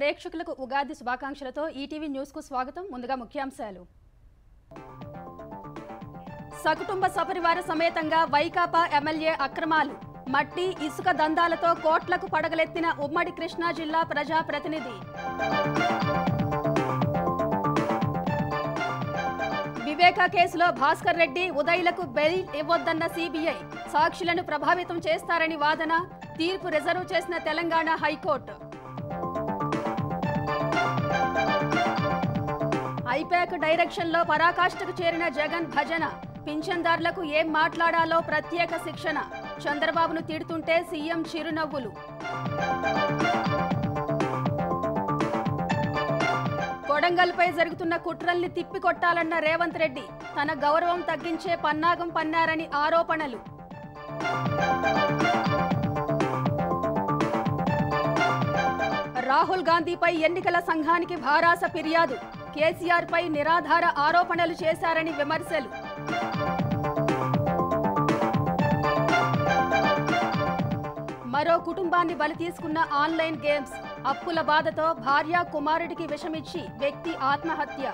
ప్రేక్షకులకు Ugadi శుభాకాంక్షలతో ETV news కు స్వాగతం. ముందుగా ముఖ్యాంశాలు. సకుటుంబ సపరివార సమేతంగా వైకాపా ఎమ్మెల్యే అక్రమాలు, మట్టి ఇసుక దందాలతో కోట్లకు పడగలెత్తిన ఉమ్మడి కృష్ణా జిల్లా ప్రజా ప్రతినిధి. వివేకా కేసులో భాస్కర్ రెడ్డి, ఉదయ్లకు బెయిల్ ఇవ్వొద్దన్న సిబిఐ, సాక్షులను ప్రభావితం చేస్తారని వాదన, తీర్పు రిజర్వ్ చేసిన తెలంగాణ హైకోర్టు. ఐపాక్ డైరెక్షన్లో పరాకాష్ఠకు చేరిన జగన్ భజన, పింఛన్దారులకు ఏం మాట్లాడాలో ప్రత్యేక శిక్షణ, చంద్రబాబును తిడుతుంటే సీఎం చిరునవ్వులు. కొడంగల్పై జరుగుతున్న కుట్రల్ని తిప్పికొట్టాలన్న రేవంత్ రెడ్డి, తన గౌరవం తగ్గించే పన్నాగం పన్నారని ఆరోపణలు. రాహుల్ గాంధీపై ఎన్నికల సంఘానికి భారాస ఫిర్యాదు, కేసీఆర్ పై నిరాధార ఆరోపణలు చేశారని విమర్శలు. మరో కుటుంబాన్ని బలి తీసుకున్న ఆన్లైన్ గేమ్స్, అప్పుల బాధతో భార్య కుమారుడికి విషమిచ్చి వ్యక్తి ఆత్మహత్య.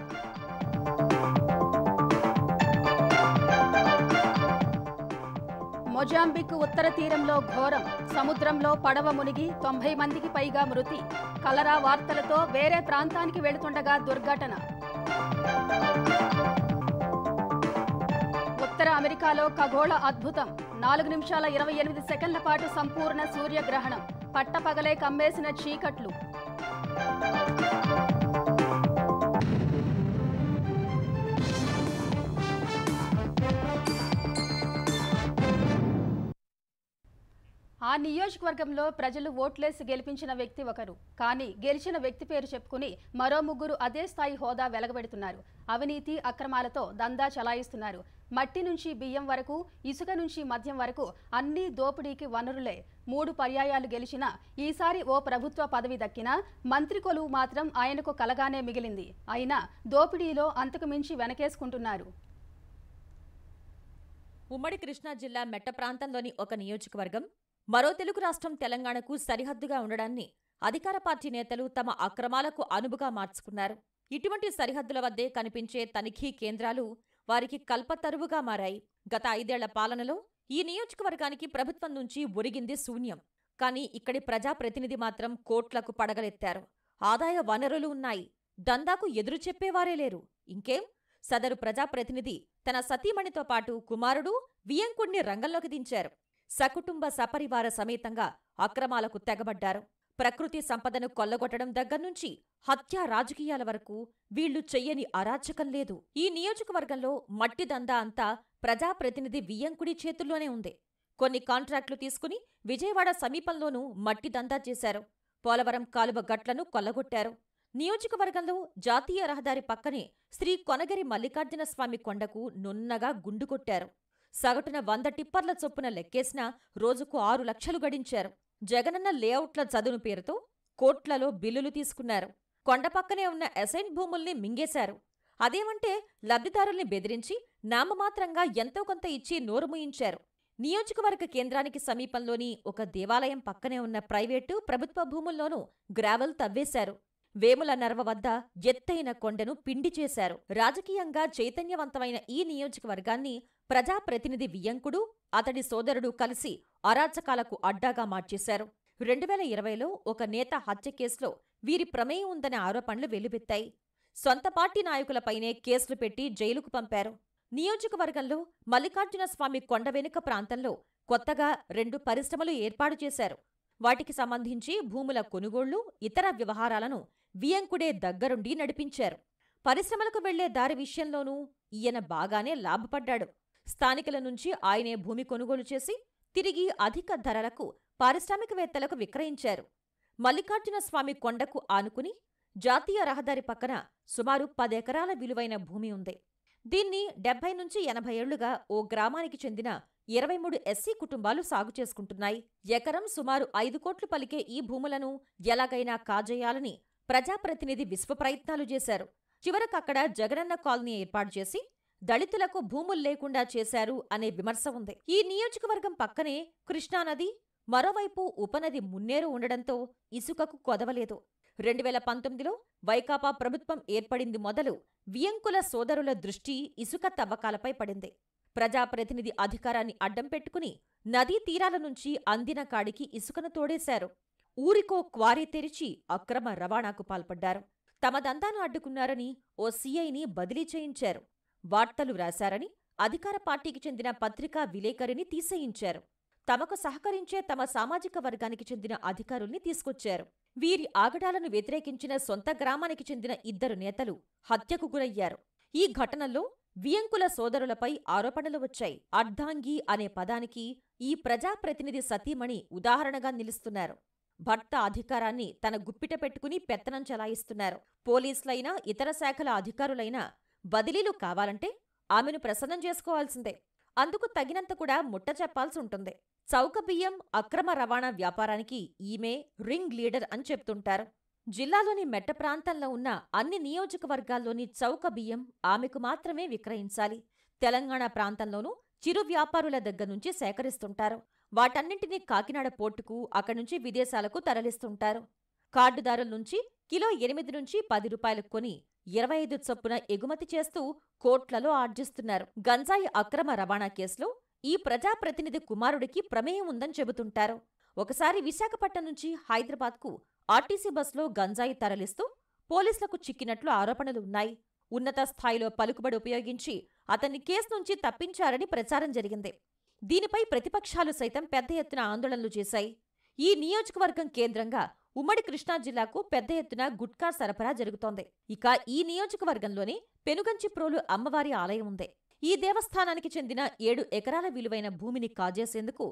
మొజాంబిక్ ఉత్తర తీరంలో ఘోరం, సముద్రంలో పడవ మునిగి 90 మందికి పైగా మృతి. కలరా వార్తలతో వేరే ప్రాంతానికి వెళుతుండగా దుర్ఘటన. ఉత్తర అమెరికాలో ఖగోళ అద్భుతం, 4 నిమిషాల 28 సెకండ్ల పాటు సంపూర్ణ సూర్యగ్రహణం, పట్టపగలే కమ్మేసిన చీకట్లు. ఆ నియోజకవర్గంలో ప్రజలు ఓట్లేసి గెలిపించిన వ్యక్తి ఒకరు, కానీ గెలిచిన వ్యక్తి పేరు చెప్పుకుని మరో ముగ్గురు అదే స్థాయి హోదా వెలగబెడుతున్నారు. అవినీతి అక్రమాలతో దందా చలాయిస్తున్నారు. మట్టి నుంచి బియ్యం వరకు, ఇసుక నుంచి మద్యం వరకు అన్ని దోపిడీకి వనరులే. 3 పర్యాయాలు గెలిచినా ఈసారి ఓ ప్రభుత్వ పదవి దక్కినా మంత్రి కొలువు మాత్రం ఆయనకు కలగానే మిగిలింది. అయినా దోపిడీలో అంతకు మించి వెనకేసుకుంటున్నారు. ఉమ్మడి కృష్ణా జిల్లా మెట్ట ప్రాంతంలోని ఒక నియోజకవర్గం మరో తెలుగు రాష్ట్రం తెలంగాణకు సరిహద్దుగా ఉండడాన్ని అధికార పార్టీ నేతలు తమ అక్రమాలకు అనువుగా మార్చుకున్నారు. ఇటువంటి సరిహద్దుల వద్దే కనిపించే తనిఖీ కేంద్రాలు వారికి కల్పతరువుగా మారాయి. గత 5 ఏళ్ల పాలనలో ఈ నియోజకవర్గానికి ప్రభుత్వం నుంచి ఒరిగింది శూన్యం. కానీ ఇక్కడి ప్రజాప్రతినిధి మాత్రం కోట్లకు పడగలెత్తారు. ఆదాయ వనరులు ఉన్నాయి, దందాకు ఎదురు చెప్పేవారే లేరు. ఇంకేం, సదరు ప్రజాప్రతినిధి తన సతీమణితో పాటు కుమారుడు వియంకుణ్ణి రంగంలోకి దించారు. సకుటుంబ సపరివార సమేతంగా అక్రమాలకు తెగబడ్డారు. ప్రకృతి సంపదను కొల్లగొట్టడం దగ్గర్నుంచి హత్యా రాజకీయాల వరకు వీళ్లు చెయ్యని అరాచకం లేదు. ఈ నియోజకవర్గంలో మట్టి దందా అంతా ప్రజాప్రతినిధి వియ్యంకుడి చేతుల్లోనే ఉంది. కొన్ని కాంట్రాక్టులు తీసుకుని విజయవాడ సమీపంలోనూ మట్టి దందా చేశారు. పోలవరం కాలువ గట్లను కొల్లగొట్టారు. నియోజకవర్గంలో జాతీయ రహదారి పక్కనే శ్రీ కొనగరి మల్లికార్జున స్వామి కొండకు నున్నగా గుండు కొట్టారు. సగటున 100 టిప్పర్ల చొప్పున లెక్కేసినా రోజుకు 6 లక్షలు గడించారు. జగనన్న లేఅవుట్ల చదును పేరుతో కోట్లలో బిల్లులు తీసుకున్నారు. కొండపక్కనే ఉన్న అసైన్ భూముల్ని మింగేశారు. అదేమంటే లబ్ధిదారుల్ని బెదిరించి నామమాత్రంగా ఎంతో కొంత ఇచ్చి నోరుముయించారు. నియోజకవర్గ కేంద్రానికి సమీపంలోని ఒక దేవాలయం పక్కనే ఉన్న ప్రైవేటు, ప్రభుత్వ భూముల్లోనూ గ్రావెల్ తవ్వేశారు. వేముల నర్వ వద్ద ఎత్తైన కొండను పిండి చేశారు. రాజకీయంగా చైతన్యవంతమైన ఈ నియోజకవర్గాన్ని ప్రజాప్రతినిధి వియ్యంకుడు, అతడి సోదరుడు కలిసి అరాచకాలకు అడ్డాగా మార్చేశారు. 2020లో ఒక నేత హత్య కేసులో వీరి ప్రమేయం ఉందనే ఆరోపణలు వెల్లువెత్తాయి. సొంత పార్టీ నాయకులపైనే కేసులు పెట్టి జైలుకు పంపారు. నియోజకవర్గంలో మల్లికార్జున స్వామి కొండ వెనుక ప్రాంతంలో కొత్తగా 2 పరిశ్రమలు ఏర్పాటు చేశారు. వాటికి సంబంధించి భూముల కొనుగోళ్లు, ఇతర వ్యవహారాలను వియ్యంకుడే దగ్గరుండి నడిపించారు. పరిశ్రమలకు వెళ్లే దారి విషయంలోనూ ఈయన బాగానే లాభపడ్డాడు. స్థానికుల నుంచి ఆయనే భూమి కొనుగోలు చేసి తిరిగి అధిక ధరలకు పారిశ్రామికవేత్తలకు విక్రయించారు. మల్లికార్జున స్వామి కొండకు ఆనుకుని జాతీయ రహదారి పక్కన సుమారు 10 ఎకరాల విలువైన భూమి ఉంది. దీన్ని 70 నుంచి 80 ఏళ్లుగా ఓ గ్రామానికి చెందిన 23 ఎస్సీ కుటుంబాలు సాగు చేసుకుంటున్నాయి. ఎకరం సుమారు 5 కోట్లు పలికే ఈ భూములను ఎలాగైనా కాజేయాలని ప్రజాప్రతినిధి విశ్వప్రయత్నాలు చేశారు. చివరకక్కడ జగనన్న కాలనీ ఏర్పాటు చేసి దళితులకు భూముల్లేకుండా చేశారు అనే విమర్శ ఉంది. ఈ నియోజకవర్గం పక్కనే కృష్ణానది, మరోవైపు ఉపనది మున్నేరు ఉండడంతో ఇసుకకు కొదవలేదు. 2019లో వైకాపా ప్రభుత్వం ఏర్పడింది మొదలు వియంకుల సోదరుల దృష్టి ఇసుక తవ్వకాలపై పడింది. ప్రజాప్రతినిధి అధికారాన్ని అడ్డం పెట్టుకుని నదీ తీరాల నుంచి అందిన కాడికి ఇసుకను తోడేశారు. ఊరికో క్వారీ తెరిచి అక్రమ రవాణాకు పాల్పడ్డారు. తమ దందాను అడ్డుకున్నారని ఓ సీఐని బదిలీ చేయించారు. వార్తలు వ్రాశారని అధికార పార్టీకి చెందిన పత్రికా విలేకరిని తీసేయించారు. తమకు సహకరించే తమ సామాజిక వర్గానికి చెందిన అధికారుల్ని తీసుకొచ్చారు. వీరి ఆగడాలను వ్యతిరేకించిన సొంత గ్రామానికి చెందిన 2 నేతలు హత్యకు గురయ్యారు. ఈ ఘటనల్లో వియంకుల సోదరులపై ఆరోపణలు వచ్చాయి. అర్ధాంగి అనే పదానికి ఈ ప్రజాప్రతినిధి సతీమణి ఉదాహరణగా నిలుస్తున్నారు. భర్త అధికారాన్ని తన గుప్పిట పెట్టుకుని పెత్తనం చెలాయిస్తున్నారు. పోలీసులైనా ఇతర శాఖల అధికారులైనా బదిలీలు కావాలంటే ఆమెను ప్రసన్నం చేసుకోవాల్సిందే. అందుకు తగినంత కూడా ముట్ట చెప్పాల్సుంటుంది. చౌకబియ్యం అక్రమ రవాణా వ్యాపారానికి ఈమె రింగ్ లీడర్ అని చెప్తుంటారు. జిల్లాలోని మెట్ట ప్రాంతంలో ఉన్న అన్ని నియోజకవర్గాల్లోని చౌకబియ్యం ఆమెకు మాత్రమే విక్రయించాలి. తెలంగాణ ప్రాంతంలోనూ చిరు వ్యాపారుల దగ్గర్నుంచి సేకరిస్తుంటారు. వాటన్నింటినీ కాకినాడ పోర్టుకు, అక్కడ్నుంచి విదేశాలకు తరలిస్తుంటారు. కార్డుదారుల నుంచి కిలో 8 నుంచి 10 రూపాయలకు కొని 25 చొప్పున ఎగుమతి చేస్తూ కోట్లలో ఆర్జిస్తున్నారు. గంజాయి అక్రమ రవాణా కేసులో ఈ ప్రజాప్రతినిధి కుమారుడికి ప్రమేయం ఉందని చెబుతుంటారు. ఒకసారి విశాఖపట్నం నుంచి హైదరాబాద్కు ఆర్టీసీ బస్సులో గంజాయి తరలిస్తూ పోలీసులకు చిక్కినట్లు ఆరోపణలు ఉన్నాయి. ఉన్నత స్థాయిలో పలుకుబడి ఉపయోగించి అతన్ని కేసు నుంచి తప్పించారని ప్రచారం జరిగింది. దీనిపై ప్రతిపక్షాలు సైతం పెద్ద ఎత్తున ఆందోళనలు చేశాయి. ఈ నియోజకవర్గం కేంద్రంగా ఉమ్మడి కృష్ణా జిల్లాకు పెద్ద ఎత్తున గుట్కా సరఫరా జరుగుతోంది. ఇక ఈ నియోజకవర్గంలోనే పెనుగంచిప్రోలు అమ్మవారి ఆలయం ఉంది. ఈ దేవస్థానానికి చెందిన 7 ఎకరాల విలువైన భూమిని కాజేసేందుకు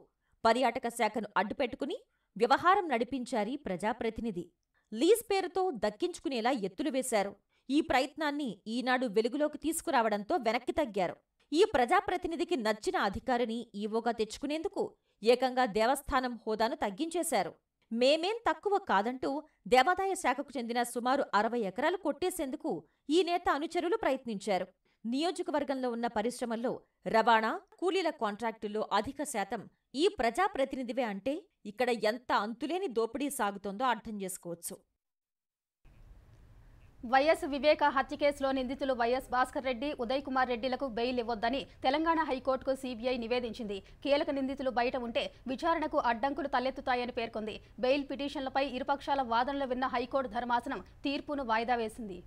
పర్యాటక శాఖను అడ్డుపెట్టుకుని వ్యవహారం నడిపించారీ ప్రజాప్రతినిధి. లీజ్ పేరుతో దక్కించుకునేలా ఎత్తులు వేశారు. ఈ ప్రయత్నాన్ని ఈనాడు వెలుగులోకి తీసుకురావడంతో వెనక్కి తగ్గారు. ఈ ప్రజాప్రతినిధికి నచ్చిన అధికారిని ఈవోగా తెచ్చుకునేందుకు ఏకంగా దేవస్థానం హోదాను తగ్గించేశారు. మేమేం తక్కువ కాదంటూ దేవాదాయ శాఖకు చెందిన సుమారు 60 ఎకరాలు కొట్టేసేందుకు ఈ నేత అనుచరులు ప్రయత్నించారు. నియోజకవర్గంలో ఉన్న పరిశ్రమల్లో రవాణా, కూలీల కాంట్రాక్టుల్లో అధిక శాతం ఈ ప్రజాప్రతినిధివే అంటే ఇక్కడ ఎంత అంతులేని దోపిడీ సాగుతోందో అర్థం చేసుకోవచ్చు. వైఎస్ వివేక హత్య కేసులో నిందితులు వైఎస్ భాస్కర్ రెడ్డి, ఉదయ్ కుమార్ రెడ్డిలకు బెయిల్ ఇవ్వొద్దని తెలంగాణ హైకోర్టుకు సీబీఐ నివేదించింది. కీలక నిందితులు బయట ఉంటే విచారణకు అడ్డంకులు తలెత్తుతాయని పేర్కొంది. బెయిల్ పిటిషన్లపై ఇరుపక్షాల వాదనలు విన్న హైకోర్టు ధర్మాసనం తీర్పును వాయిదా వేసింది.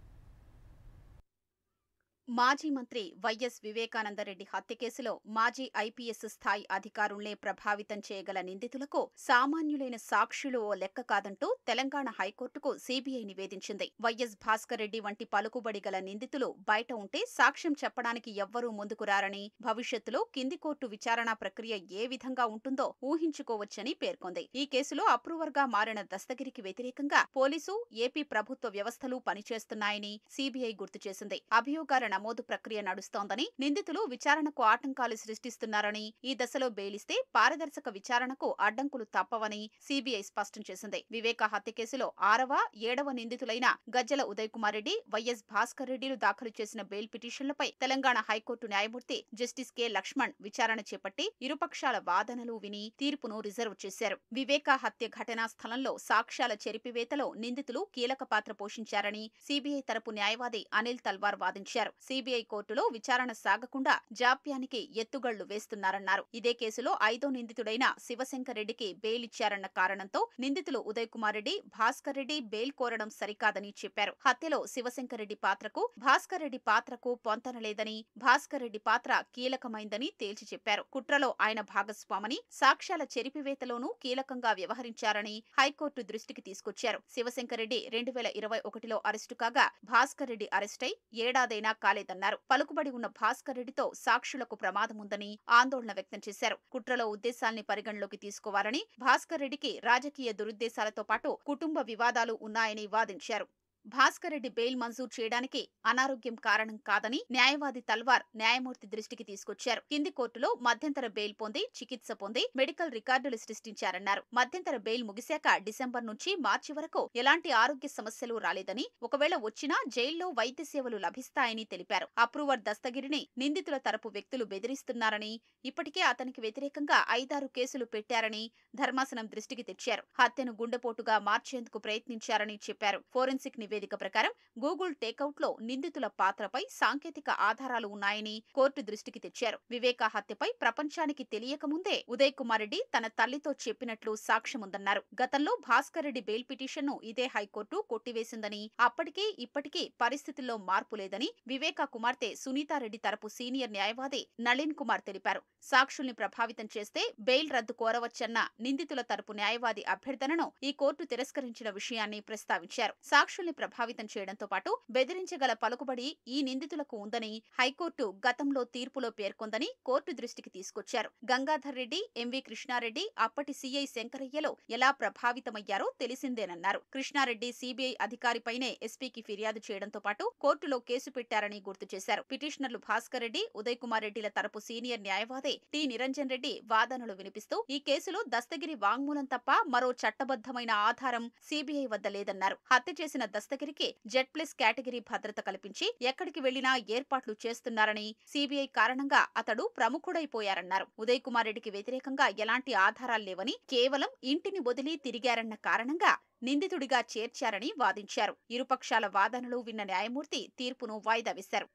మాజీ మంత్రి వైఎస్ వివేకానందరెడ్డి హత్య కేసులో మాజీ ఐపీఎస్ స్థాయి అధికారుల్నే ప్రభావితం చేయగల నిందితులకు సామాన్యులైన సాక్షులు ఓ లెక్క కాదంటూ తెలంగాణ హైకోర్టుకు సీబీఐ నివేదించింది. వైఎస్ భాస్కర్ రెడ్డి వంటి పలుకుబడి గల నిందితులు బయట ఉంటే సాక్ష్యం చెప్పడానికి ఎవ్వరూ ముందుకు రారని, భవిష్యత్తులో కింది కోర్టు విచారణా ప్రక్రియ ఏ విధంగా ఉంటుందో ఊహించుకోవచ్చని పేర్కొంది. ఈ కేసులో అప్రూవర్గా మారిన దస్తగిరికి వ్యతిరేకంగా పోలీసు, ఏపీ ప్రభుత్వ వ్యవస్థలు పనిచేస్తున్నాయని సీబీఐ గుర్తు చేసింది. అభియోగాల నమోదు ప్రక్రియ నడుస్తోందని, నిందితులు విచారణకు ఆటంకాలు సృష్టిస్తున్నారని, ఈ దశలో బెయిలిస్తే పారదర్శక విచారణకు అడ్డంకులు తప్పవని సీబీఐ స్పష్టం చేసింది. వివేక హత్య కేసులో 6వ, 7వ నిందితులైన గజ్జల ఉదయ్ కుమార్ రెడ్డి, వైఎస్ భాస్కర్ రెడ్డిలు దాఖలు చేసిన బెయిల్ పిటిషన్లపై తెలంగాణ హైకోర్టు న్యాయమూర్తి జస్టిస్ కె లక్ష్మణ్ విచారణ చేపట్టి ఇరుపక్షాల వాదనలు విని తీర్పును రిజర్వ్ చేశారు. వివేక హత్య ఘటనా స్థలంలో సాక్ష్యాల చెరిపివేతలో నిందితులు కీలక పాత్ర పోషించారని సీబీఐ తరపు న్యాయవాది అనిల్ తల్వార్ వాదించారు. సీబీఐ కోర్టులో విచారణ సాగకుండా జాప్యానికి ఎత్తుగళ్లు వేస్తున్నారన్నారు. ఇదే కేసులో 5వ నిందితుడైన శివశంకర్ రెడ్డికి బెయిల్ ఇచ్చారన్న కారణంతో నిందితులు ఉదయ్ కుమార్ రెడ్డి, భాస్కర్ రెడ్డి బెయిల్ కోరడం సరికాదని చెప్పారు. హత్యలో శివశంకర్ రెడ్డి పాత్రకు, భాస్కర్ రెడ్డి పాత్రకు పొంతనలేదని, భాస్కర్ రెడ్డి పాత్ర కీలకమైందని తేల్చి చెప్పారు. కుట్రలో ఆయన భాగస్వామని, సాక్ష్యాల చెరిపివేతలోనూ కీలకంగా వ్యవహరించారని హైకోర్టు దృష్టికి తీసుకొచ్చారు. శివశంకర్ రెడ్డి 2021లో అరెస్టు కాగా, భాస్కర్ రెడ్డి అరెస్టై ఏడాదైనా కాలేదన్నారు. పలుకుబడి ఉన్న భాస్కర్ రెడ్డితో సాక్షులకు ప్రమాదముందని ఆందోళన వ్యక్తం చేశారు. కుట్రలో ఉద్దేశాల్ని పరిగణలోకి తీసుకోవాలని, భాస్కర్ రెడ్డికి రాజకీయ దురుద్దేశాలతో పాటు కుటుంబ వివాదాలు ఉన్నాయని వాదించారు. భాస్కర్ రెడ్డి బెయిల్ మంజూరు చేయడానికి అనారోగ్యం కారణం కాదని న్యాయవాది తల్వార్ న్యాయమూర్తి దృష్టికి తీసుకొచ్చారు. కింది కోర్టులో మధ్యంతర బెయిల్ పొంది చికిత్స పొంది మెడికల్ రికార్డులు సృష్టించారన్నారు. మధ్యంతర బెయిల్ ముగిశాక డిసెంబర్ నుంచి మార్చి వరకు ఎలాంటి ఆరోగ్య సమస్యలు రాలేదని, ఒకవేళ వచ్చినా జైల్లో వైద్య సేవలు లభిస్తాయని తెలిపారు. అప్రూవర్ దస్తగిరిని నిందితుల తరపు వ్యక్తులు బెదిరిస్తున్నారని, ఇప్పటికే అతనికి వ్యతిరేకంగా 5-6 కేసులు పెట్టారని ధర్మాసనం దృష్టికి తెచ్చారు. హత్యను గుండెపోటుగా మార్చేందుకు ప్రయత్నించారని చెప్పారు. ఫోరెన్సిక్ నివేదిక ప్రకారం గూగుల్ టేకౌట్ లో నిందితుల పాత్రపై సాంకేతిక ఆధారాలు ఉన్నాయని కోర్టు దృష్టికి తెచ్చారు. వివేక హత్యపై ప్రపంచానికి తెలియకముందే ఉదయ్ కుమార్ రెడ్డి తన తల్లితో చెప్పినట్లు సాక్ష్యముందన్నారు. గతంలో భాస్కర్ రెడ్డి బెయిల్ పిటిషన్ ను ఇదే హైకోర్టు కొట్టివేసిందని, అప్పటికీ ఇప్పటికీ పరిస్థితుల్లో మార్పు లేదని వివేక కుమార్తె సునీతారెడ్డి తరపు సీనియర్ న్యాయవాది నళిన్ కుమార్ తెలిపారు. సాక్షుల్ని ప్రభావితం చేస్తే బెయిల్ రద్దు కోరవచ్చన్న నిందితుల తరపు న్యాయవాది అభ్యర్థనను ఈ కోర్టు తిరస్కరించిన విషయాన్ని ప్రస్తావించారు. సాక్షుల్ని ప్రభావితం చేయడంతో పాటు బెదిరించగల పలుకుబడి ఈ నిందితులకు ఉందని హైకోర్టు గతంలో తీర్పులో పేర్కొందని కోర్టు దృష్టికి తీసుకొచ్చారు. గంగాధర్ రెడ్డి, ఎంవి కృష్ణారెడ్డి అప్పటి సీఐ శంకరయ్యలో ఎలా ప్రభావితమయ్యారో తెలిసిందేనన్నారు. కృష్ణారెడ్డి సీబీఐ అధికారిపైనే ఎస్పీకి ఫిర్యాదు చేయడంతో పాటు కోర్టులో కేసు పెట్టారని గుర్తు చేశారు. పిటిషనర్లు భాస్కర్ రెడ్డి, ఉదయ్ కుమార్ రెడ్డిల తరపు సీనియర్ న్యాయవాది టి నిరంజన్ రెడ్డి వాదనలు వినిపిస్తూ ఈ కేసులో దస్తగిరి వాంగ్మూలం తప్ప మరో చట్టబద్ధమైన ఆధారం సీబీఐ వద్ద లేదన్నారు. హత్య చేసిన దస్తగిరికి Z+ కేటగిరీ భద్రత కల్పించి ఎక్కడికి వెళ్లినా ఏర్పాట్లు చేస్తున్నారని, సీబీఐ కారణంగా అతడు ప్రముఖుడైపోయారన్నారు. ఉదయ్ కుమార్ రెడ్డికి వ్యతిరేకంగా ఎలాంటి ఆధారాలు లేవని, కేవలం ఇంటిని వదిలి తిరిగారన్న కారణంగా నిందితుడిగా చేర్చారని వాదించారు. ఇరుపక్షాల వాదనలు విన్న న్యాయమూర్తి తీర్పును వాయిదా వేశారు.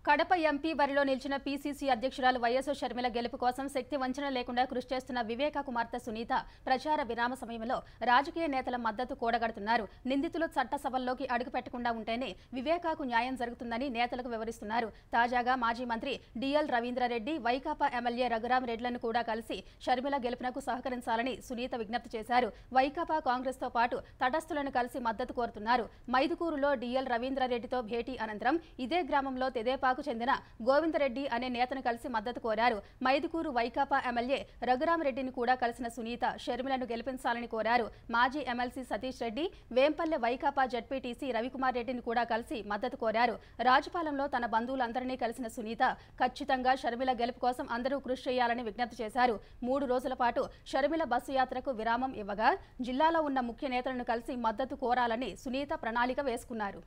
కడప ఎంపీ బరిలో నిలిచిన పీసీసీ అధ్యక్షురాలు వైఎస్ షర్మిల గెలుపు కోసం శక్తి వంచన లేకుండా కృషి చేస్తున్న వివేక కుమార్తె సునీత ప్రచార విరామ సమయంలో రాజకీయ నేతల మద్దతు కూడగడుతున్నారు. నిందితులు చట్టసభల్లోకి అడుగు పెట్టకుండా ఉంటేనే వివేకాకు న్యాయం జరుగుతుందని నేతలకు వివరిస్తున్నారు. తాజాగా మాజీ మంత్రి డిఎల్ రవీంద్రారెడ్డి, వైకాపా ఎమ్మెల్యే రఘురామ్ రెడ్లను కూడా కలిసి షర్మిల గెలుపునకు సహకరించాలని సునీత విజ్ఞప్తి చేశారు. వైకాపా, కాంగ్రెస్ తో పాటు తటస్థులను కలిసి మద్దతు కోరుతున్నారు. మైదుకూరులో డిఎల్ రవీంద్రారెడ్డితో భేటీ అనంతరం ఇదే గ్రామంలో తెదేపా చెందిన గోవిందరెడ్డి అనే నేతను కలిసి మద్దతు కోరారు. మైదుకూరు వైకాపా ఎమ్మెల్యే రఘురామ్ రెడ్డిని కూడా కలిసిన సునీత షర్మిలను గెలిపించాలని కోరారు. మాజీ ఎమ్మెల్సీ సతీష్ రెడ్డి, వేంపల్లె వైకాపా జడ్పీటీసీ రవికుమార్ రెడ్డిని కూడా కలిసి మద్దతు కోరారు. రాజపాలెంలో తన బంధువులందరినీ కలిసిన సునీత ఖచ్చితంగా షర్మిల గెలుపు కోసం అందరూ కృషి చేయాలని విజ్ఞప్తి చేశారు. 3 రోజుల పాటు షర్మిల బస్సు యాత్రకు విరామం ఇవ్వగా జిల్లాలో ఉన్న ముఖ్య నేతలను కలిసి మద్దతు కోరాలని సునీత ప్రణాళిక వేసుకున్నారు.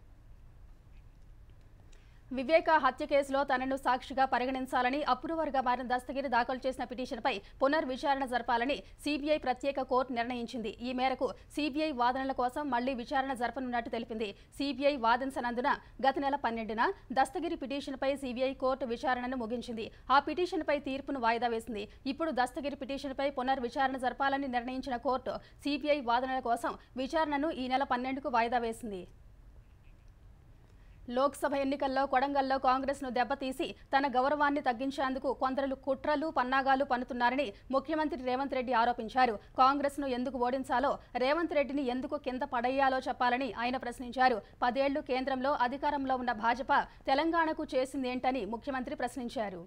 వివేక హత్య కేసులో తనను సాక్షిగా పరిగణించాలని అప్రూవర్గా మారిన దస్తగిరి దాఖలు చేసిన పిటిషన్పై పునర్విచారణ జరపాలని సీబీఐ ప్రత్యేక కోర్టు నిర్ణయించింది. ఈ మేరకు సీబీఐ వాదనల కోసం మళ్లీ విచారణ జరపనున్నట్టు తెలిపింది. సీబీఐ వాదించనందున గత నెల 12న దస్తగిరి పిటిషన్పై సీబీఐ కోర్టు విచారణను ముగించింది. ఆ పిటిషన్పై తీర్పును వాయిదా వేసింది. ఇప్పుడు దస్తగిరి పిటిషన్పై పునర్విచారణ జరపాలని నిర్ణయించిన కోర్టు సీబీఐ వాదనల కోసం విచారణను ఈ నెల 12కు వాయిదా వేసింది. లోక్సభ ఎన్నికల్లో కొడంగల్లో కాంగ్రెస్ ను దెబ్బతీసి తన గౌరవాన్ని తగ్గించేందుకు కొందరు కుట్రలు, పన్నాగాలు పన్నుతున్నారని ముఖ్యమంత్రి రేవంత్ రెడ్డి ఆరోపించారు. కాంగ్రెస్ ను ఎందుకు ఓడించాలో, రేవంత్ రెడ్డిని ఎందుకు కింద పడేయాలో చెప్పాలని ఆయన ప్రశ్నించారు. 10 ఏళ్లు కేంద్రంలో అధికారంలో ఉన్న భాజపా తెలంగాణకు చేసిందేంటని ముఖ్యమంత్రి ప్రశ్నించారు.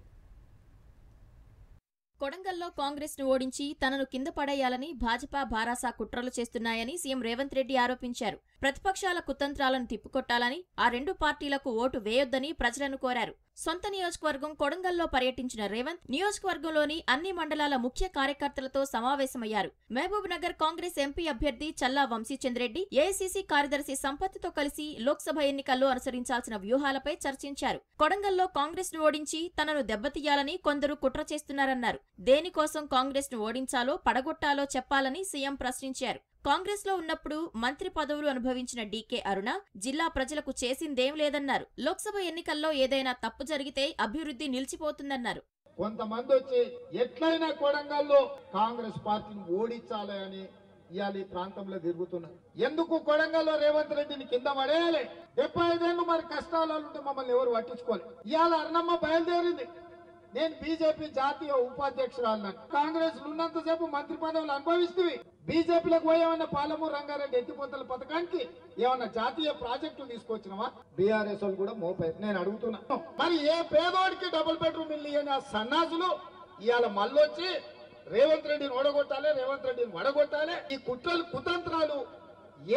కొడంగల్లో కాంగ్రెస్ ను ఓడించి తనను కింద పడేయాలని భాజపా భారాసా కుట్రలు చేస్తున్నాయని సీఎం రేవంత్ రెడ్డి ఆరోపించారు. ప్రతిపక్షాల కుతంత్రాలను తిప్పికొట్టాలని, ఆ 2 పార్టీలకు ఓటు వేయొద్దని ప్రజలను కోరారు. సొంత నియోజకవర్గం కొడంగల్లో పర్యటించిన రేవంత్ నియోజకవర్గంలోని అన్ని మండలాల ముఖ్య కార్యకర్తలతో సమావేశమయ్యారు. మహబూబ్ నగర్ కాంగ్రెస్ ఎంపీ అభ్యర్థి చల్లా వంశీచంద్రెడ్డి, ఏఐసీసీ కార్యదర్శి సంపత్తో కలిసి లోక్సభ ఎన్నికల్లో అనుసరించాల్సిన వ్యూహాలపై చర్చించారు. కొడంగల్లో కాంగ్రెస్ ను ఓడించి తనను దెబ్బతీయాలని కొందరు కుట్ర చేస్తున్నారన్నారు. దేనికోసం కాంగ్రెస్ ను ఓడించాలో, పడగొట్టాలో చెప్పాలని సీఎం ప్రశ్నించారు. కాంగ్రెస్ లో ఉన్నప్పుడు మంత్రి పదవులు అనుభవించిన డీకే అరుణ జిల్లా ప్రజలకు చేసిందేం లేదన్నారు. లోక్సభ ఎన్నికల్లో ఏదైనా తప్పు జరిగితే అభివృద్ధి నిలిచిపోతుందన్నారు. కొంతమంది వచ్చి ఎట్లయినా కొడంగల్లో కాంగ్రెస్ పార్టీని ఓడించాలి అని ఇవాళ ఈ ప్రాంతంలో తిరుగుతున్నారు. ఎందుకు కొడంగల్లో రేవంత్ రెడ్డిని కింద పడేయాలి? 75 ఏళ్ళు మరి కష్టాలు ఉంటే మమ్మల్ని ఎవరు పట్టించుకోవాలి. ఇవాళ అరుణమ్మ బయలుదేరింది. నేను బీజేపీ జాతీయ ఉపాధ్యక్షురాలను. కాంగ్రెస్ ఉన్నంతసేపు మంత్రి పదవులు అనుభవిస్తుంది. బీజేపీలకు పోయేమన్నా పాలమూరు రంగారెడ్డి ఎత్తిపోతల పథకానికి ఏమన్నా జాతీయ ప్రాజెక్టులు తీసుకొచ్చినావా? బీఆర్ఎస్ వాళ్ళు కూడా మోపారు. నేను అడుగుతున్నా, మరి ఏ పేదోడికి డబుల్ బెడ్రూమ్ ఇల్లు ఇయ్యని ఆ సన్నాసులు ఇవాళ మళ్ళొచ్చి రేవంత్ రెడ్డిని ఓడగొట్టాలి, రేవంత్ రెడ్డిని వడగొట్టాలి. ఈ కుట్రలు, కుతంత్రాలు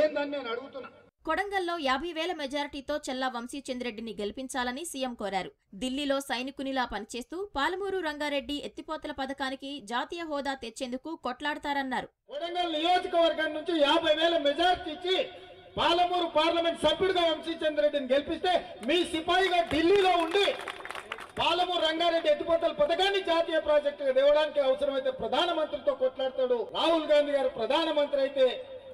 ఏందని నేను అడుగుతున్నా. కొడంగల్లో 50,000 మెజారిటీతో చెల్లా వంశీచంద్రెడ్డిని గెలిపించాలని సీఎం కోరారు. ఢిల్లీలో సైనికునిలా పనిచేస్తూ పాలమూరు రంగారెడ్డి ఎత్తిపోతల పథకానికి జాతీయ హోదా తెచ్చేందుకు కొట్లాడతారన్నారు. కొడంగల్ నియోజకవర్గం నుంచి 50,000 మెజారిటీ ఇచ్చి పాలమూరు పార్లమెంట్ సభ్యుడిగా వంశీచంద్రెడ్డిని గెలిపిస్తే మీ సిపాయిగా ఢిల్లీలో ఉండి పాలమూరు రంగారెడ్డి ఎత్తిపోతల పథకాన్ని జాతీయ ప్రాజెక్టుగా తేవడానికి అవసరమైతే ప్రధానమంత్రితో కొట్లాడతాడు. రాహుల్ గాంధీ గారు ప్రధానమంత్రి అయితే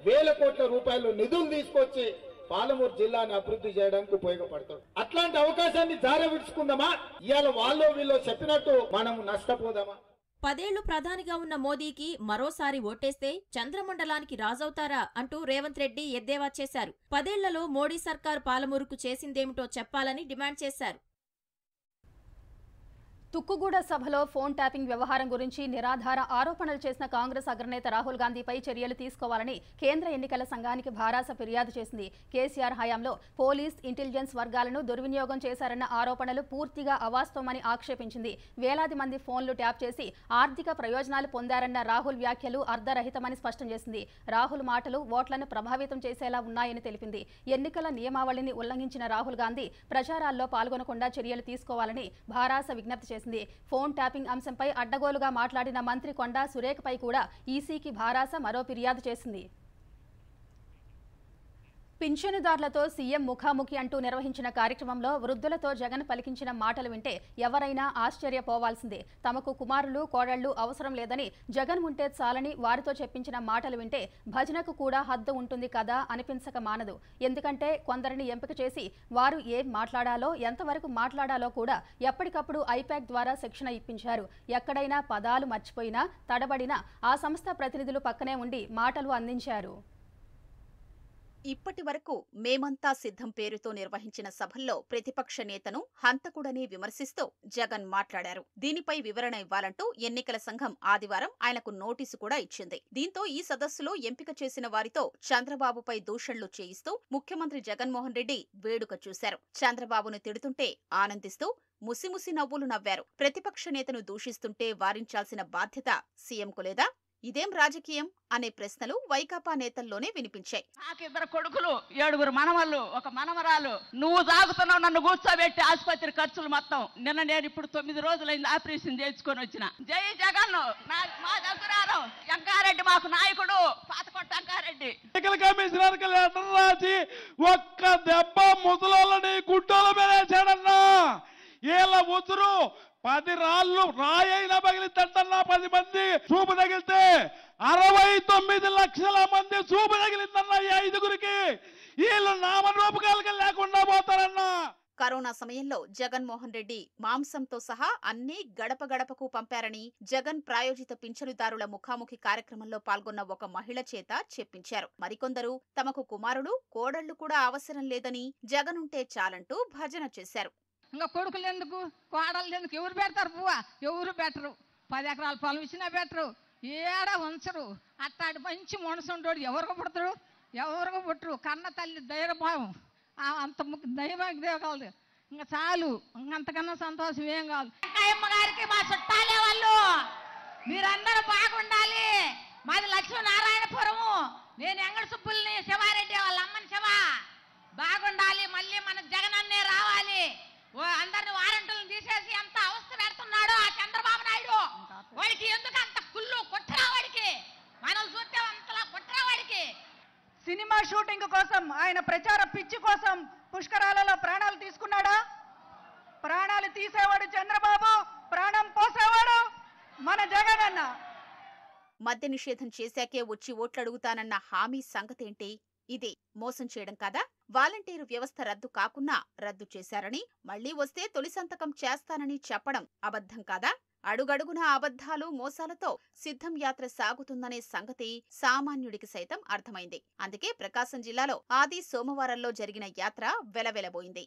1,000 కోట్ల రూపాయలు నిధులు తీసుకొచ్చి పాలమూరు జిల్లాను అభివృద్ధి చేయడానికి ఉపయోగపడతాడు. అట్లాంటి అవకాశాన్ని జారవిడుచుకుందామా? ఇవాళ వాళ్ళు వీళ్ళు చెప్పినట్టు మనం నష్టపోదామా? 10 ఏళ్లు ప్రధానిగా ఉన్న మోదీకి మరోసారి ఓటేస్తే చంద్రమండలానికి రాజవుతారా అంటూ రేవంత్ రెడ్డి ఎద్దేవా చేశారు. 10 ఏళ్లలో మోడీ సర్కారు పాలమూరుకు చేసిందేమిటో చెప్పాలని డిమాండ్ చేశారు. తుక్కుగూడ సభలో ఫోన్ ట్యాపింగ్ వ్యవహారం గురించి నిరాధార ఆరోపణలు చేసిన కాంగ్రెస్ అగ్రనేత రాహుల్ గాంధీపై చర్యలు తీసుకోవాలని కేంద్ర ఎన్నికల సంఘానికి భారాస ఫిర్యాదు చేసింది. కేసీఆర్ హయాంలో పోలీస్ ఇంటెలిజెన్స్ వర్గాలను దుర్వినియోగం చేశారన్న ఆరోపణలు పూర్తిగా అవాస్తవమని ఆక్షేపించింది. వేలాది మంది ఫోన్లు ట్యాప్ చేసి ఆర్థిక ప్రయోజనాలు పొందారన్న రాహుల్ వ్యాఖ్యలు అర్ధరహితమని స్పష్టం చేసింది. రాహుల్ మాటలు ఓట్లను ప్రభావితం చేసేలా ఉన్నాయని తెలిపింది. ఎన్నికల నియమావళిని ఉల్లంఘించిన రాహుల్ గాంధీ ప్రచారాల్లో పాల్గొనకుండా చర్యలు తీసుకోవాలని భారాస విజ్ఞప్తి చేసింది. ఫోన్ ట్యాపింగ్ అంశంపై అడ్డగోలుగా మాట్లాడిన మంత్రి కొండా సురేఖపై కూడా ఈసీకి భారాస మరో ఫిర్యాదు చేసింది. పింఛనుదారులతో సీఎం ముఖాముఖి అంటూ నిర్వహించిన కార్యక్రమంలో వృద్ధులతో జగన్ పలికించిన మాటలు వింటే ఎవరైనా ఆశ్చర్యపోవాల్సిందే. తమకు కుమారులు కోడళ్లు అవసరం లేదని, జగన్ ఉంటే చాలని వారితో చెప్పించిన మాటలు వింటే భజనకు కూడా హద్దు ఉంటుంది కదా అనిపించక మానదు. ఎందుకంటే కొందరిని ఎంపిక చేసి వారు ఏం మాట్లాడాలో, ఎంతవరకు మాట్లాడాలో కూడా ఎప్పటికప్పుడు ఐపాక్ ద్వారా శిక్షణ ఇప్పించారు. ఎక్కడైనా పదాలు మర్చిపోయినా, తడబడినా ఆ సంస్థ ప్రతినిధులు పక్కనే ఉండి మాటలు అందించారు. ఇప్పటి వరకు మేమంతా సిద్ధం పేరుతో నిర్వహించిన సభల్లో ప్రతిపక్ష నేతను హంతకుడని విమర్శిస్తూ జగన్ మాట్లాడారు. దీనిపై వివరణ ఇవ్వాలంటూ ఎన్నికల సంఘం ఆదివారం ఆయనకు నోటీసు కూడా ఇచ్చింది. దీంతో ఈ సదస్సులో ఎంపిక చేసిన వారితో చంద్రబాబుపై దూషణలు చేయిస్తూ ముఖ్యమంత్రి జగన్మోహన్ రెడ్డి వేడుక చూశారు. చంద్రబాబును తిడుతుంటే ఆనందిస్తూ ముసిముసి నవ్వులు నవ్వారు. ప్రతిపక్ష నేతను దూషిస్తుంటే వారించాల్సిన బాధ్యత సీఎంకు లేదా? ఇదేం రాజకీయం అనే ప్రశ్నలు వైకాపా నేతల్లోనే వినిపించాయి. నాకు 2 కొడుకులు, 7 మనవళ్ళు, 1 మనవరాలు. నువ్వు తాగుతున్నావు, నన్ను కూర్చోబెట్టి ఆసుపత్రి ఖర్చులు మొత్తం. నేను ఇప్పుడు 9 రోజులైంది ఆపరేషన్ చేయించుకొని వచ్చిన. జై జగన్. మా దగ్గర వెంకారెడ్డి మాకు నాయకుడు, పాతకొట్ట వెంకారెడ్డి. రాసి ఒక్క దెబ్బ ముసలోళ్ళని గుడ్డోల మీద వేసాడన్నా. ఏళ్ళ ఉసురు 10 రాళ్ళు రాయైనా పగిలిద్దంటన్నా. 10 మంది చూపు తగిలితే 69 లక్షల మంది చూపు తగిలిందన్నా. ఈ 5గురికి వీళ్ళు నామరూపకాలుగా లేకుండా పోతారన్నా. కరోనా సమయంలో జగన్మోహన్ రెడ్డి మాంసంతో సహా అన్ని గడప గడపకు పంపారని జగన్ ప్రాయోజిత పింఛనుదారుల ముఖాముఖి కార్యక్రమంలో పాల్గొన్న ఒక మహిళ చేత చెప్పించారు. మరికొందరు తమకు కుమారుడు కోడళ్లు కూడా అవసరం లేదని, జగన్ ఉంటే చాలంటూ భజన చేశారు. ఇంకా కొడుకులు ఎందుకు, కోడళ్ళు ఎందుకు? ఎవరు పెడతారు పువ్వా? ఎవరు పెట్టరు. 10 ఎకరాల పొలం ఇచ్చినా పెట్టరు, ఏడ ఉంచరు. అట్టాడు మంచి మనసుండోడు ఎవరికి పుడతాడు? ఎవరికి పుట్టరు. కన్న తల్లి ధైర్యభావం, అంత దైవానికి దేవకాలదు. ఇంకా చాలు, ఇంకంతకన్నా సంతోషం ఏం కాదు. అమ్మ గారికి మా చుట్టాలే వాళ్ళు, మీరందరూ బాగుండాలి. మాది లక్ష్మీనారాయణపురము. నేను ఎంగళ సుబ్బుల్ని, శివారెడ్డి వాళ్ళ అమ్మని శివ. బాగుండాలి, మళ్ళీ మన జగన్ అన్నే రావాలి. అందరిని వారంటీలను తీసేసి ఎంత అవస్థ పెడుతున్నాడు ఆ చంద్రబాబు నాయుడు. వాడికి ఎందుకు అంత కుళ్ళు? కొట్టరా వాడికి, మనం చూస్తే అంతలా కొట్టరా వాడికి. సినిమా షూటింగ్ కోసం, ఆయన ప్రచార పిచ్చి కోసం పుష్కరాలలో ప్రాణాలు తీసుకున్నాడా? ప్రాణాలు తీసేవాడు చంద్రబాబు, ప్రాణం పోసేవాడు మన జగన్ అన్న. మద్య నిషేధం చేశాకే వచ్చి ఓట్లడుగుతానన్న హామీ సంగతేంటి? ఇది మోసం చేయడం కదా? వాలంటీరు వ్యవస్థ రద్దు కాకున్నా రద్దు చేశారని, మళ్లీ వస్తే తొలి సంతకం చేస్తానని చెప్పడం అబద్ధం కాదా? అడుగడుగునా అబద్ధాలు, మోసాలతో సిద్ధం యాత్ర సాగుతుందనే సంగతి సామాన్యుడికి సైతం అర్థమైంది. అందుకే ప్రకాశం జిల్లాలో ఆది సోమవారంలో జరిగిన యాత్ర వెలవెలబోయింది.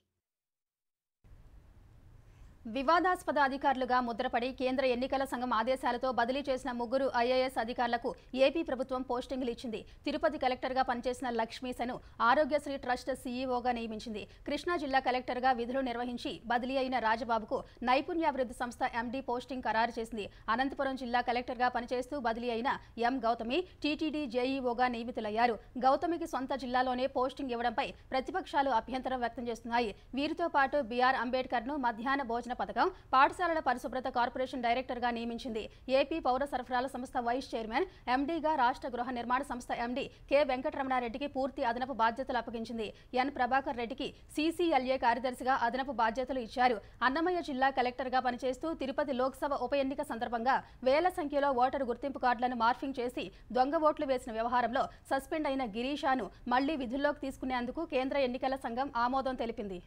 వివాదాస్పద అధికారులుగా ముద్రపడి కేంద్ర ఎన్నికల సంఘం ఆదేశాలతో బదిలీ చేసిన 3 ఐఏఎస్ అధికారులకు ఏపీ ప్రభుత్వం పోస్టింగులు ఇచ్చింది. తిరుపతి కలెక్టర్గా పనిచేసిన లక్ష్మీశను ఆరోగ్యశ్రీ ట్రస్ట్ సీఈఓగా నియమించింది. కృష్ణా జిల్లా కలెక్టర్గా విధులు నిర్వహించి బదిలీ అయిన రాజబాబుకు నైపుణ్యాభివృద్ధి సంస్థ ఎండీ పోస్టింగ్ ఖరారు చేసింది. అనంతపురం జిల్లా కలెక్టర్గా పనిచేస్తూ బదిలీ అయిన ఎం గౌతమి టీటీడీ జేఈఓగా నియమితులయ్యారు. గౌతమికి సొంత జిల్లాలోనే పోస్టింగ్ ఇవ్వడంపై ప్రతిపక్షాలు అభ్యంతరం వ్యక్తం చేస్తున్నాయి. వీరితో పాటు బీఆర్ అంబేద్కర్ను మధ్యాహ్న భోజన పథకం, పాఠశాలల పరిశుభ్రత కార్పొరేషన్ డైరెక్టర్గా నియమించింది. ఏపీ పౌర సరఫరాల సంస్థ వైస్ చైర్మన్, ఎండీగా రాష్ట్ర గృహ నిర్మాణ సంస్థ ఎండీ కె వెంకటరమణారెడ్డికి పూర్తి అదనపు బాధ్యతలు అప్పగించింది. ఎన్ ప్రభాకర్ రెడ్డికి సీసీఎల్ఏ కార్యదర్శిగా అదనపు బాధ్యతలు ఇచ్చారు. అన్నమయ్య జిల్లా కలెక్టర్గా పనిచేస్తూ తిరుపతి లోక్సభ ఉప ఎన్నిక సందర్భంగా వేల సంఖ్యలో ఓటరు గుర్తింపు కార్డులను మార్ఫింగ్ చేసి దొంగ ఓట్లు వేసిన వ్యవహారంలో సస్పెండ్ అయిన గిరీషాను మళ్లీ విధుల్లోకి తీసుకునేందుకు కేంద్ర ఎన్నికల సంఘం ఆమోదం తెలిపింది.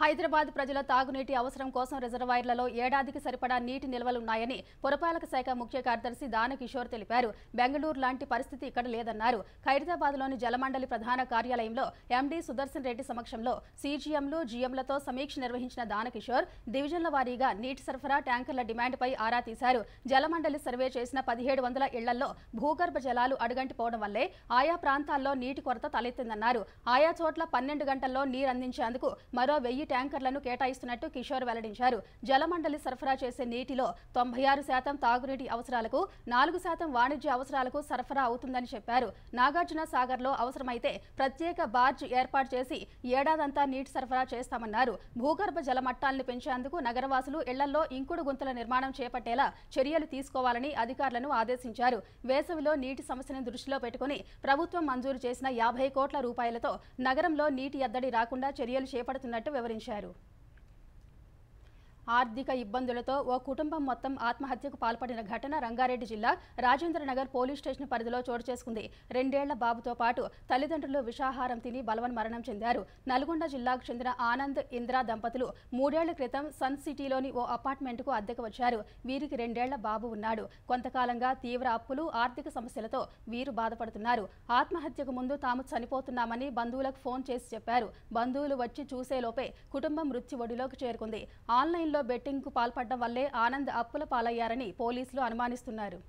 హైదరాబాద్ ప్రజల తాగునీటి అవసరం కోసం రిజర్వాయర్లలో ఏడాదికి సరిపడా నీటి నిల్వలున్నాయని పురపాలక శాఖ ముఖ్య కార్యదర్శి దానకిషోర్ తెలిపారు. బెంగళూరు లాంటి పరిస్థితి ఇక్కడ లేదన్నారు. ఖైరతాబాద్లోని జలమండలి ప్రధాన కార్యాలయంలో ఎండీ సుదర్శన్ రెడ్డి సమక్షంలో సీజీఎంలు, జీఎంలతో సమీక్ష నిర్వహించిన దానకిషోర్ డివిజన్ల వారీగా నీటి సరఫరా ట్యాంకర్ల డిమాండ్పై ఆరా తీశారు. జలమండలి సర్వే చేసిన 1700 ఇళ్లలో భూగర్భ జలాలు అడుగంటిపోవడం వల్లే ఆయా ప్రాంతాల్లో నీటి కొరత తలెత్తిందన్నారు. ఆయా చోట్ల 12 గంటల్లో నీరందించేందుకు మరో 1000 ట్యాంకర్లను కేటాయిస్తున్నట్టు కిషోర్ వెల్లడించారు. జలమండలి సరఫరా చేసే నీటిలో 96% తాగునీటి అవసరాలకు, 4% వాణిజ్య అవసరాలకు సరఫరా అవుతుందని చెప్పారు. నాగార్జున సాగర్లో అవసరమైతే ప్రత్యేక బార్జ్ ఏర్పాటు చేసి ఏడాదంతా నీటి సరఫరా చేస్తామన్నారు. భూగర్భ జల మట్టాలను పెంచేందుకు నగరవాసులు ఇళ్లలో ఇంకుడు గుంతల నిర్మాణం చేపట్టేలా చర్యలు తీసుకోవాలని అధికారులను ఆదేశించారు. వేసవిలో నీటి సమస్యను దృష్టిలో పెట్టుకుని ప్రభుత్వం మంజూరు చేసిన 50 కోట్ల రూపాయలతో నగరంలో నీటి ఎద్దడి రాకుండా చర్యలు చేపడుతున్నట్టు వివరించారు. ఆర్థిక ఇబ్బందులతో ఓ కుటుంబం మొత్తం ఆత్మహత్యకు పాల్పడిన ఘటన రంగారెడ్డి జిల్లా రాజేంద్రనగర్ పోలీస్ స్టేషన్ పరిధిలో చోటు చేసుకుంది. 2 ఏళ్ల బాబుతో పాటు తల్లిదండ్రులు విషాహారం తిని బలవన్ మరణం చెందారు. నల్గొండ జిల్లాకు చెందిన ఆనంద్, ఇంద్రా దంపతులు 3 ఏళ్ల క్రితం సన్ సిటీలోని ఓ అపార్ట్మెంట్కు అద్దెకు వచ్చారు. వీరికి 2 ఏళ్ల బాబు ఉన్నాడు. కొంతకాలంగా తీవ్ర అప్పులు, ఆర్థిక సమస్యలతో వీరు బాధపడుతున్నారు. ఆత్మహత్యకు ముందు తాము చనిపోతున్నామని బంధువులకు ఫోన్ చేసి చెప్పారు. బంధువులు వచ్చి చూసేలోపే కుటుంబం మృత్యు ఒడిలోకి చేరుకుంది. ఆన్లైన్ బెట్టింగ్ కు పాల్పడడం వల్లే ఆనంద్ అప్పుల పాలయ్యారని పోలీసులు అనుమానిస్తున్నారు.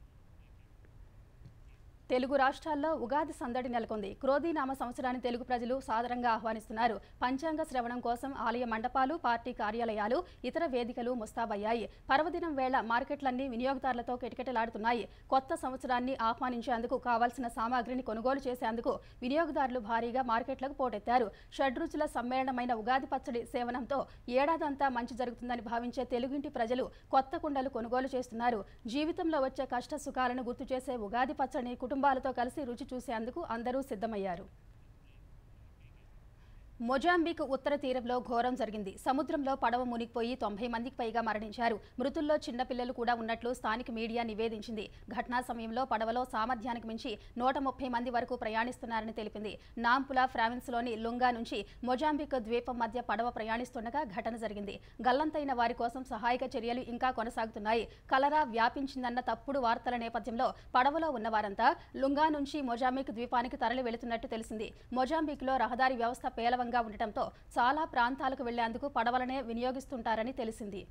తెలుగు రాష్ట్రాల్లో ఉగాది సందడి నెలకొంది. క్రోధీనామ సంవత్సరాన్ని తెలుగు ప్రజలు సాదరంగా ఆహ్వానిస్తున్నారు. పంచాంగ శ్రవణం కోసం ఆలయ మండపాలు, పార్టీ కార్యాలయాలు, ఇతర వేదికలు ముస్తాబయ్యాయి. పర్వదినం వేళ మార్కెట్లన్నీ వినియోగదారులతో కిటకిటలాడుతున్నాయి. కొత్త సంవత్సరాన్ని ఆహ్వానించేందుకు కావాల్సిన సామాగ్రిని కొనుగోలు చేసేందుకు వినియోగదారులు భారీగా మార్కెట్లకు పోటెత్తారు. షడ్రుచుల సమ్మేళనమైన ఉగాది పచ్చడి సేవనంతో ఏడాదంతా మంచి జరుగుతుందని భావించే తెలుగింటి ప్రజలు కొత్త కుండలు కొనుగోలు చేస్తున్నారు. జీవితంలో వచ్చే కష్ట సుఖాలను గుర్తు చేసే ఉగాది పచ్చడిని కుటుంబాలతో కలిసి రుచి చూసేందుకు అందరూ సిద్ధమయ్యారు. మొజాంబిక్ ఉత్తర తీరంలో ఘోరం జరిగింది. సముద్రంలో పడవ మునిగిపోయి 90 మందికి పైగా మరణించారు. మృతుల్లో చిన్నపిల్లలు కూడా ఉన్నట్లు స్థానిక మీడియా నివేదించింది. ఘటనా సమయంలో పడవలో సామర్థ్యానికి మించి 130 మంది వరకు ప్రయాణిస్తున్నారని తెలిపింది. నాంపులా ప్రావిన్స్లోని లుంగా నుంచి మొజాంబిక్ ద్వీపం మధ్య పడవ ప్రయాణిస్తుండగా ఘటన జరిగింది. గల్లంతైన వారి కోసం సహాయక చర్యలు ఇంకా కొనసాగుతున్నాయి. కలరా వ్యాపించిందన్న తప్పుడు వార్తల నేపథ్యంలో పడవలో ఉన్నవారంతా లుంగా నుంచి మొజాంబిక్ ద్వీపానికి తరలి వెళుతున్నట్టు తెలిసింది. మొజాంబిక్లో రహదారి వ్యవస్థ పేలవంగా ఉండటంతో చాలా ప్రాంతాలకు వెళ్లేందుకు పడవలనే వినియోగిస్తుంటారని తెలిసింది.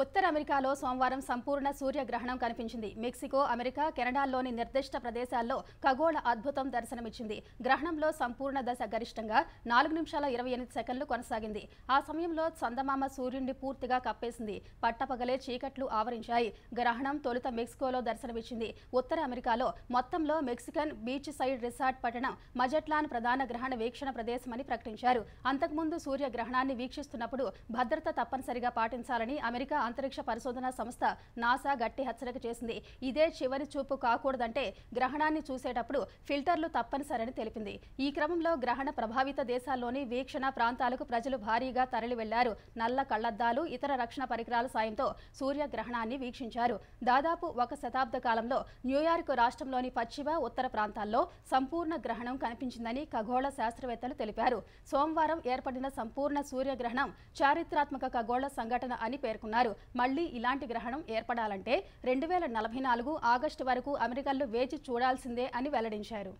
ఉత్తర అమెరికాలో సోమవారం సంపూర్ణ సూర్యగ్రహణం కనిపించింది. మెక్సికో, అమెరికా, కెనడాల్లోని నిర్దిష్ట ప్రదేశాల్లో ఖగోళ అద్భుతం దర్శనమిచ్చింది. గ్రహణంలో సంపూర్ణ దశ గరిష్టంగా 4 నిమిషాల 28 సెకండ్లు కొనసాగింది. ఆ సమయంలో చందమామ సూర్యుడిని పూర్తిగా కప్పేసింది. పట్టపగలే చీకట్లు ఆవరించాయి. గ్రహణం తొలుత మెక్సికోలో దర్శనమిచ్చింది. ఉత్తర అమెరికాలో మొత్తంలో మెక్సికన్ బీచ్ సైడ్ రిసార్ట్ పట్టణం మజెట్లాన్ ప్రధాన గ్రహణ వీక్షణ ప్రదేశమని ప్రకటించారు. అంతకుముందు సూర్యగ్రహణాన్ని వీక్షిస్తున్నప్పుడు భద్రత తప్పనిసరిగా పాటించాలని అమెరికా అంతరిక్ష పరిశోధన సంస్థ నాసా గట్టి హెచ్చరిక చేసింది. ఇదే చివరి చూపు కాకూడదంటే గ్రహణాన్ని చూసేటప్పుడు ఫిల్టర్లు తప్పనిసరని తెలిపింది. ఈ క్రమంలో గ్రహణ ప్రభావిత దేశాల్లోని వీక్షణ ప్రాంతాలకు ప్రజలు భారీగా తరలి వెళ్లారు. నల్ల కళ్లద్దాలు, ఇతర రక్షణ పరికరాల సాయంతో సూర్యగ్రహణాన్ని వీక్షించారు. దాదాపు 1 శతాబ్ద కాలంలో న్యూయార్క్ రాష్ట్రంలోని పశ్చిమ, ఉత్తర ప్రాంతాల్లో సంపూర్ణ గ్రహణం కనిపించిందని ఖగోళ శాస్త్రవేత్తలు తెలిపారు. సోమవారం ఏర్పడిన సంపూర్ణ సూర్యగ్రహణం చారిత్రాత్మక ఖగోళ సంఘటన అని పేర్కొన్నారు. మళ్లీ ఇలాంటి గ్రహణం ఏర్పడాలంటే 2044 ఆగస్టు వరకు అమెరికన్లు వేచి చూడాల్సిందే అని వెల్లడించారు.